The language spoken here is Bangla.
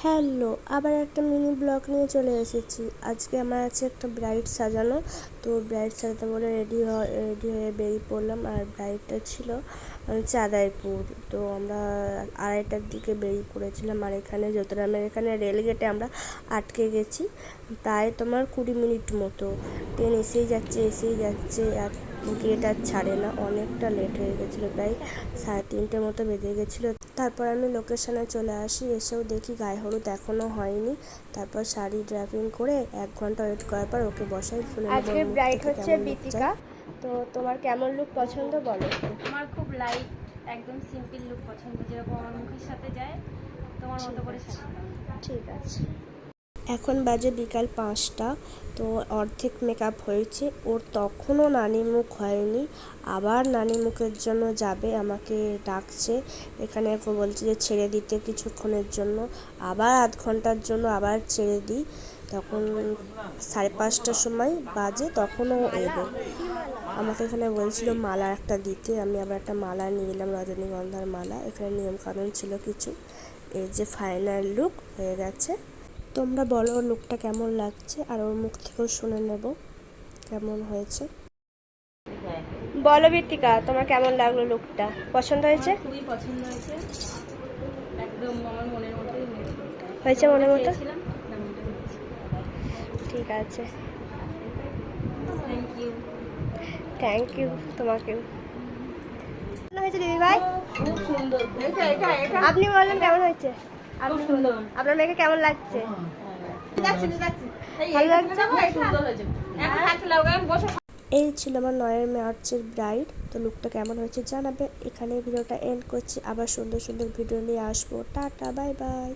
হ্যালো, আবার একটা মিনি ব্লগ নিয়ে চলে এসেছি। আজকে আমার আছে একটা ব্রাইড সাজানো। তো ব্রাইড সাজাতে বলে রেডি হয়ে বেরিয়ে পড়লাম। আর ব্রাইডটা ছিল চাঁদাইপুর। তো আমরা 2:30টার দিকে বেরিয়ে পড়েছিলাম। আর এখানে জ্যোতিরামের এখানে রেলগেটে আমরা আটকে গেছি প্রায় তোমার 20 মিনিট মতো। ট্রেন এসেই যাচ্ছে আর গেট আর ছাড়ে না। অনেকটা লেট হয়ে গেছিলো, প্রায় 3:30 মতো বেজে গেছিলো। তারপর আমি লোকেশনে চলে আসি, এসেও দেখি গায়ে হলুদ এখনও হয়নি। তারপর শাড়ি ড্রাপিং করে 1 ঘন্টা ওয়েট করার পর ওকে বসাই। শুনে আজকে ব্রাইড হচ্ছে বিতিকা। তো তোমার কেমন লুক পছন্দ বলো? আমার খুব লাইট একদম সিম্পল লুক পছন্দ, যেরকম আমার মুখের সাথে যায় তোমার মতো করে সাজানো। ঠিক আছে। এখন বাজে বিকাল 5টা। তো অর্ধেক মেকআপ হয়েছে ওর, তখনও নানি মুখ হয়নি। আবার নানি মুখের জন্য যাবে, আমাকে ডাকছে। এখানে ওকে বলছে যে ছেড়ে দিতে কিছুক্ষণের জন্য, আবার আধ ঘন্টার জন্য আবার ছেড়ে দিই। তখন 5:30টার সময় বাজে, তখনও এলো। আমাকে এখানে বলছিল মালা একটা দিতে, আমি আবার একটা মালা নিয়ে এলাম, রজনীগন্ধার মালা। এখানে নিয়মকানুন ছিল কিছু। এই যে ফাইনাল লুক হয়ে গেছে। তোমরা বলো ওর লুকটা কেমন লাগছে, আর ওর মুখ থেকেও শুনে নেব কেমন হয়েছে। বলো বিতিকা, তোমার কেমন লাগলো লুকটা? পছন্দ হয়েছে? খুবই পছন্দ হয়েছে, একদম আমার মনের মতোই হয়েছে মনের মতো? চেয়েছিলাম তেমনটা হয়েছে। ঠিক আছে, থ্যাংক ইউ। থ্যাংক ইউ তোমাকেও। কেমন হয়েছে দিদি ভাই? খুব সুন্দর। আপনি বললেন কেমন হয়েছে? খুব সুন্দর। আপনার মেয়েকে কেমন লাগছে? ভালো লাগছে? সুন্দর হয়েছে। এখন হাতে লাগাম বসে। এই ছিল আমার 9 মার্চের ব্রাইড। তো লুকটা কেমন হয়েছে জানাবে। এখানে ভিডিওটা এন্ড করছি, আবার সুন্দর সুন্দর ভিডিও নিয়ে আসবো। Tata, bye bye.